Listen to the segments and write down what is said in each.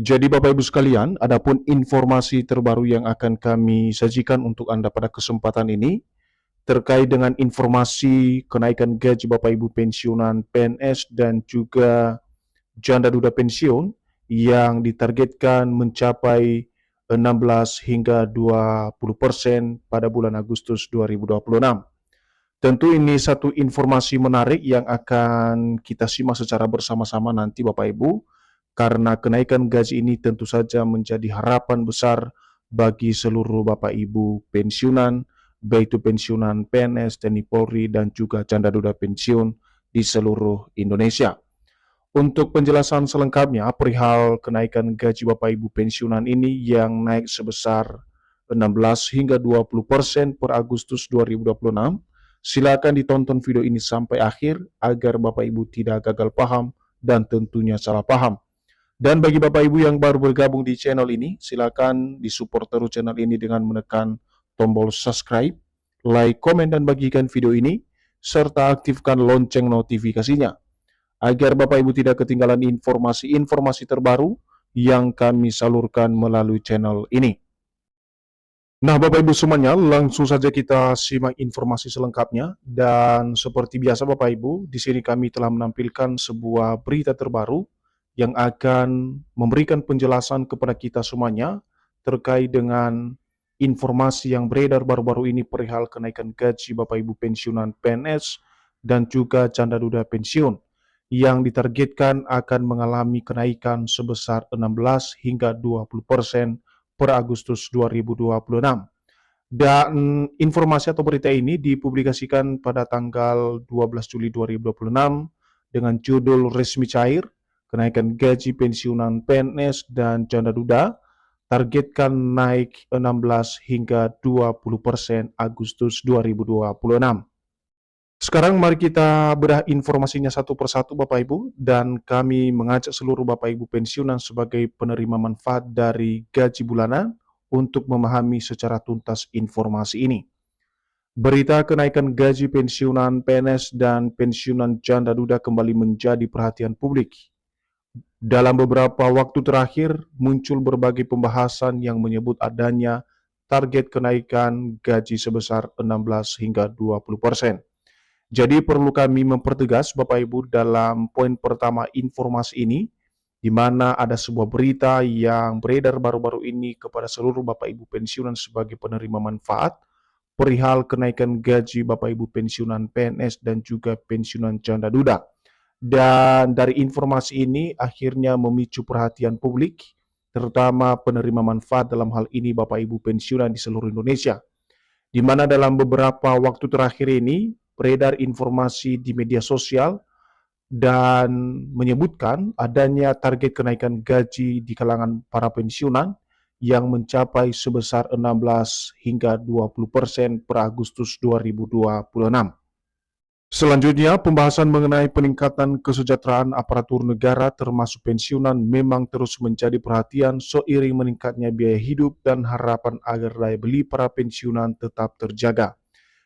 Jadi Bapak Ibu sekalian, adapun informasi terbaru yang akan kami sajikan untuk Anda pada kesempatan ini terkait dengan informasi kenaikan gaji Bapak Ibu pensiunan PNS dan juga janda duda pensiun yang ditargetkan mencapai 16 hingga 20% pada bulan Agustus 2026. Tentu ini satu informasi menarik yang akan kita simak secara bersama-sama nanti Bapak Ibu, karena kenaikan gaji ini tentu saja menjadi harapan besar bagi seluruh Bapak Ibu pensiunan, baik itu pensiunan PNS, TNI Polri, dan juga janda duda pensiun di seluruh Indonesia. Untuk penjelasan selengkapnya perihal kenaikan gaji Bapak Ibu pensiunan ini yang naik sebesar 16 hingga 20% per Agustus 2026, silakan ditonton video ini sampai akhir agar Bapak Ibu tidak gagal paham dan tentunya salah paham. Dan bagi Bapak Ibu yang baru bergabung di channel ini, silakan disupport terus channel ini dengan menekan tombol subscribe, like, komen, dan bagikan video ini, serta aktifkan lonceng notifikasinya agar Bapak Ibu tidak ketinggalan informasi-informasi terbaru yang kami salurkan melalui channel ini. Nah, Bapak Ibu semuanya, langsung saja kita simak informasi selengkapnya. Dan seperti biasa Bapak Ibu, di sini kami telah menampilkan sebuah berita terbaru yang akan memberikan penjelasan kepada kita semuanya terkait dengan informasi yang beredar baru-baru ini perihal kenaikan gaji Bapak Ibu pensiunan PNS dan juga janda duda pensiun yang ditargetkan akan mengalami kenaikan sebesar 16 hingga 20% per Agustus 2026. Dan informasi atau berita ini dipublikasikan pada tanggal 12 Juli 2026 dengan judul resmi cair, kenaikan gaji pensiunan PNS dan janda duda, targetkan naik 16 hingga 20% Agustus 2026. Sekarang mari kita bedah informasinya satu persatu Bapak Ibu, dan kami mengajak seluruh Bapak Ibu pensiunan sebagai penerima manfaat dari gaji bulanan untuk memahami secara tuntas informasi ini. Berita kenaikan gaji pensiunan PNS dan pensiunan janda duda kembali menjadi perhatian publik. Dalam beberapa waktu terakhir muncul berbagai pembahasan yang menyebut adanya target kenaikan gaji sebesar 16 hingga 20%. Jadi perlu kami mempertegas Bapak Ibu dalam poin pertama informasi ini, di mana ada sebuah berita yang beredar baru-baru ini kepada seluruh Bapak Ibu pensiunan sebagai penerima manfaat perihal kenaikan gaji Bapak Ibu pensiunan PNS dan juga pensiunan janda duda. Dan dari informasi ini akhirnya memicu perhatian publik, terutama penerima manfaat dalam hal ini Bapak Ibu pensiunan di seluruh Indonesia, di mana dalam beberapa waktu terakhir ini beredar informasi di media sosial dan menyebutkan adanya target kenaikan gaji di kalangan para pensiunan yang mencapai sebesar 16 hingga 20% per Agustus 2026. Selanjutnya, pembahasan mengenai peningkatan kesejahteraan aparatur negara termasuk pensiunan memang terus menjadi perhatian seiring meningkatnya biaya hidup dan harapan agar daya beli para pensiunan tetap terjaga.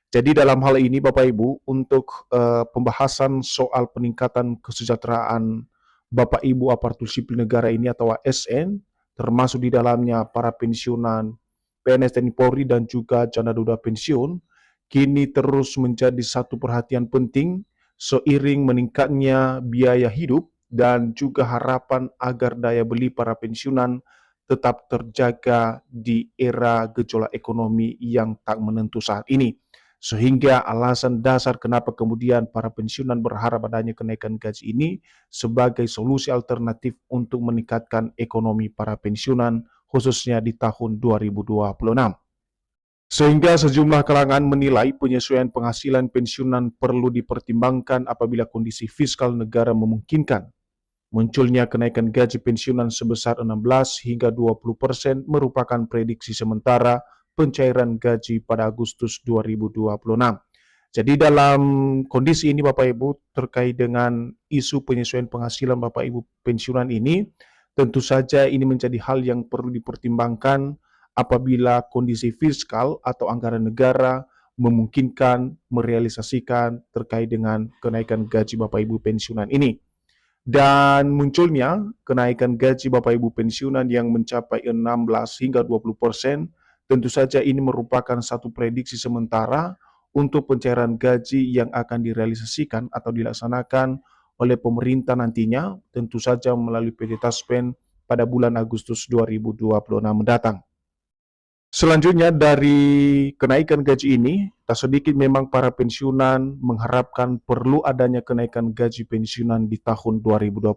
Jadi dalam hal ini Bapak Ibu, untuk pembahasan soal peningkatan kesejahteraan Bapak Ibu aparatur sipil negara ini atau ASN, termasuk di dalamnya para pensiunan PNS TNI Polri dan juga janda duda pensiun, kini terus menjadi satu perhatian penting seiring meningkatnya biaya hidup dan juga harapan agar daya beli para pensiunan tetap terjaga di era gejolak ekonomi yang tak menentu saat ini. Sehingga alasan dasar kenapa kemudian para pensiunan berharap adanya kenaikan gaji ini sebagai solusi alternatif untuk meningkatkan ekonomi para pensiunan khususnya di tahun 2026. Sehingga sejumlah kalangan menilai penyesuaian penghasilan pensiunan perlu dipertimbangkan apabila kondisi fiskal negara memungkinkan. Munculnya kenaikan gaji pensiunan sebesar 16 hingga 20% merupakan prediksi sementara pencairan gaji pada Agustus 2026. Jadi dalam kondisi ini Bapak Ibu terkait dengan isu penyesuaian penghasilan Bapak Ibu pensiunan ini, tentu saja ini menjadi hal yang perlu dipertimbangkan apabila kondisi fiskal atau anggaran negara memungkinkan merealisasikan terkait dengan kenaikan gaji Bapak Ibu pensiunan ini. Dan munculnya kenaikan gaji Bapak Ibu pensiunan yang mencapai 16 hingga 20%, tentu saja ini merupakan satu prediksi sementara untuk pencairan gaji yang akan direalisasikan atau dilaksanakan oleh pemerintah nantinya, tentu saja melalui PT Taspen pada bulan Agustus 2026 mendatang. Selanjutnya dari kenaikan gaji ini, tak sedikit memang para pensiunan mengharapkan perlu adanya kenaikan gaji pensiunan di tahun 2026.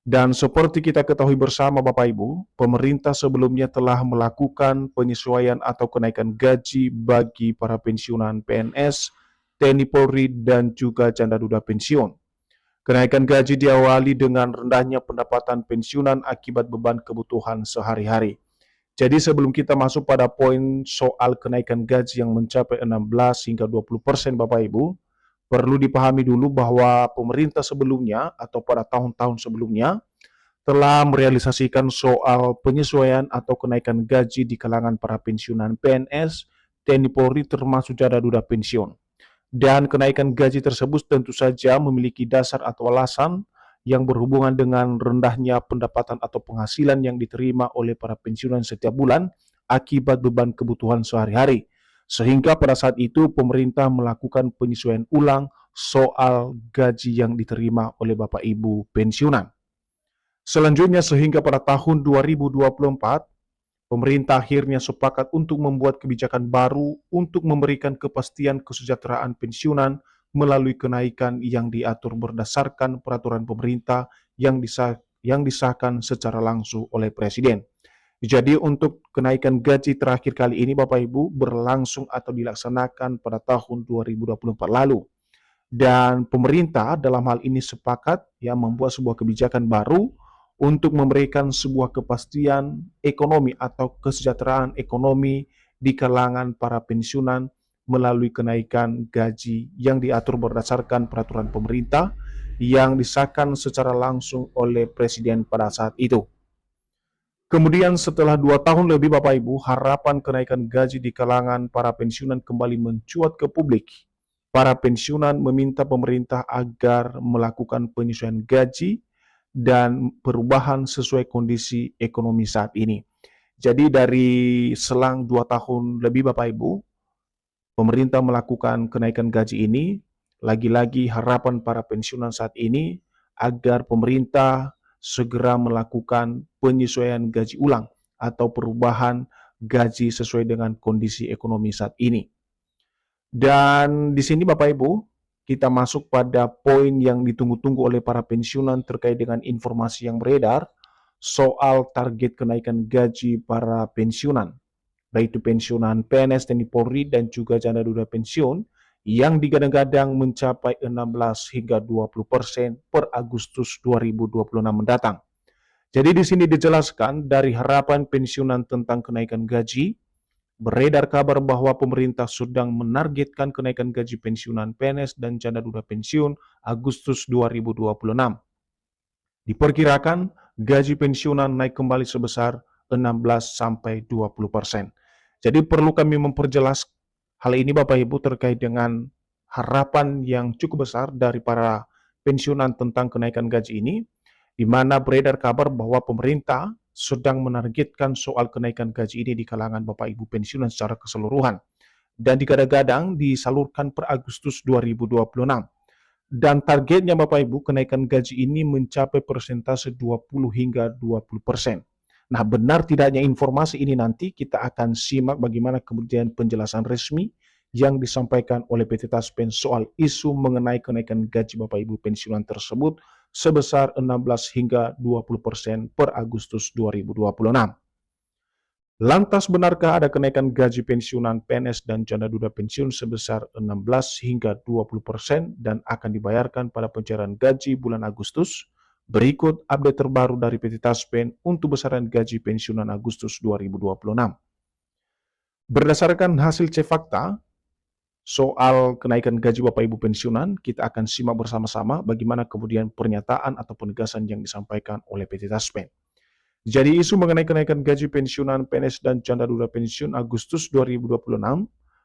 Dan seperti kita ketahui bersama Bapak Ibu, pemerintah sebelumnya telah melakukan penyesuaian atau kenaikan gaji bagi para pensiunan PNS, TNI Polri, dan juga janda duda pensiun. Kenaikan gaji diawali dengan rendahnya pendapatan pensiunan akibat beban kebutuhan sehari-hari. Jadi sebelum kita masuk pada poin soal kenaikan gaji yang mencapai 16 hingga 20% Bapak Ibu, perlu dipahami dulu bahwa pemerintah sebelumnya atau pada tahun-tahun sebelumnya telah merealisasikan soal penyesuaian atau kenaikan gaji di kalangan para pensiunan PNS, TNI Polri termasuk janda duda pensiun. Dan kenaikan gaji tersebut tentu saja memiliki dasar atau alasan yang berhubungan dengan rendahnya pendapatan atau penghasilan yang diterima oleh para pensiunan setiap bulan akibat beban kebutuhan sehari-hari. Sehingga pada saat itu pemerintah melakukan penyesuaian ulang soal gaji yang diterima oleh Bapak Ibu pensiunan. Selanjutnya sehingga pada tahun 2024, pemerintah akhirnya sepakat untuk membuat kebijakan baru untuk memberikan kepastian kesejahteraan pensiunan melalui kenaikan yang diatur berdasarkan peraturan pemerintah yang disahkan secara langsung oleh Presiden. Jadi untuk kenaikan gaji terakhir kali ini Bapak Ibu berlangsung atau dilaksanakan pada tahun 2024 lalu. Dan pemerintah dalam hal ini sepakat membuat sebuah kebijakan baru untuk memberikan sebuah kepastian ekonomi atau kesejahteraan ekonomi di kalangan para pensiunan melalui kenaikan gaji yang diatur berdasarkan peraturan pemerintah yang disahkan secara langsung oleh Presiden pada saat itu. Kemudian setelah 2 tahun lebih Bapak Ibu, harapan kenaikan gaji di kalangan para pensiunan kembali mencuat ke publik. Para pensiunan meminta pemerintah agar melakukan penyesuaian gaji dan perubahan sesuai kondisi ekonomi saat ini. Jadi dari selang 2 tahun lebih Bapak Ibu, pemerintah melakukan kenaikan gaji ini, lagi-lagi harapan para pensiunan saat ini agar pemerintah segera melakukan penyesuaian gaji ulang atau perubahan gaji sesuai dengan kondisi ekonomi saat ini. Dan di sini Bapak Ibu, kita masuk pada poin yang ditunggu-tunggu oleh para pensiunan terkait dengan informasi yang beredar soal target kenaikan gaji para pensiunan, baik itu pensiunan PNS, TNI Polri, dan juga janda duda pensiun yang digadang-gadang mencapai 16 hingga 20% per Agustus 2026 mendatang. Jadi di sini dijelaskan dari harapan pensiunan tentang kenaikan gaji, beredar kabar bahwa pemerintah sedang menargetkan kenaikan gaji pensiunan PNS dan janda duda pensiun Agustus 2026. Diperkirakan gaji pensiunan naik kembali sebesar 16 sampai 20%. Jadi perlu kami memperjelas hal ini Bapak Ibu terkait dengan harapan yang cukup besar dari para pensiunan tentang kenaikan gaji ini, di mana beredar kabar bahwa pemerintah sedang menargetkan soal kenaikan gaji ini di kalangan Bapak Ibu pensiunan secara keseluruhan. Dan digadang-gadang disalurkan per Agustus 2026. Dan targetnya Bapak Ibu kenaikan gaji ini mencapai persentase 20 hingga 20%. Nah, benar tidaknya informasi ini nanti kita akan simak bagaimana kemudian penjelasan resmi yang disampaikan oleh PT Taspen soal isu mengenai kenaikan gaji Bapak Ibu pensiunan tersebut sebesar 16 hingga 20% per Agustus 2026. Lantas benarkah ada kenaikan gaji pensiunan PNS dan janda duda pensiun sebesar 16 hingga 20% dan akan dibayarkan pada pencairan gaji bulan Agustus? Berikut update terbaru dari PT Taspen untuk besaran gaji pensiunan Agustus 2026. Berdasarkan hasil cek fakta soal kenaikan gaji Bapak Ibu pensiunan, kita akan simak bersama-sama bagaimana kemudian pernyataan atau penegasan yang disampaikan oleh PT Taspen. Jadi isu mengenai kenaikan gaji pensiunan PNS dan janda duda pensiun Agustus 2026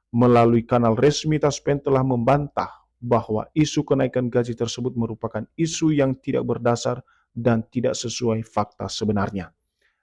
melalui kanal resmi Taspen telah membantah bahwa isu kenaikan gaji tersebut merupakan isu yang tidak berdasar dan tidak sesuai fakta sebenarnya.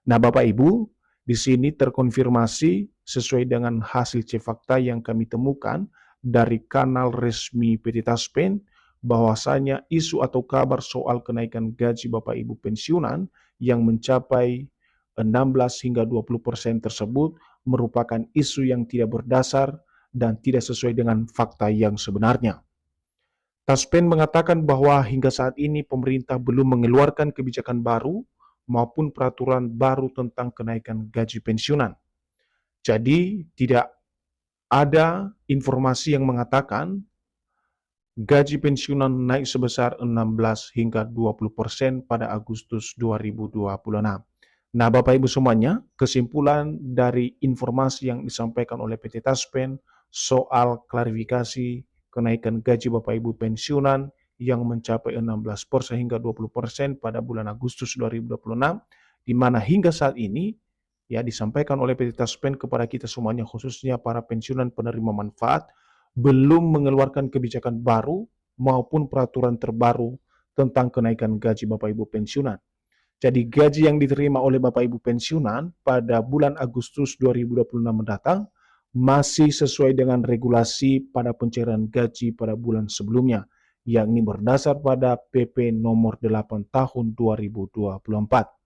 Nah, Bapak Ibu, di sini terkonfirmasi sesuai dengan hasil cek fakta yang kami temukan dari kanal resmi PT Taspen, bahwasanya isu atau kabar soal kenaikan gaji Bapak Ibu pensiunan yang mencapai 16 hingga 20% tersebut merupakan isu yang tidak berdasar dan tidak sesuai dengan fakta yang sebenarnya. Taspen mengatakan bahwa hingga saat ini pemerintah belum mengeluarkan kebijakan baru maupun peraturan baru tentang kenaikan gaji pensiunan. Jadi, tidak ada informasi yang mengatakan gaji pensiunan naik sebesar 16 hingga 20% pada Agustus 2026. Nah, Bapak Ibu semuanya, kesimpulan dari informasi yang disampaikan oleh PT Taspen soal klarifikasi kenaikan gaji Bapak Ibu pensiunan yang mencapai 16% hingga 20% pada bulan Agustus 2026, di mana hingga saat ini ya disampaikan oleh PT Taspen kepada kita semuanya, khususnya para pensiunan penerima manfaat, belum mengeluarkan kebijakan baru maupun peraturan terbaru tentang kenaikan gaji Bapak Ibu pensiunan. Jadi gaji yang diterima oleh Bapak Ibu pensiunan pada bulan Agustus 2026 mendatang masih sesuai dengan regulasi pada pencairan gaji pada bulan sebelumnya, yakni berdasar pada PP nomor 8 tahun 2024.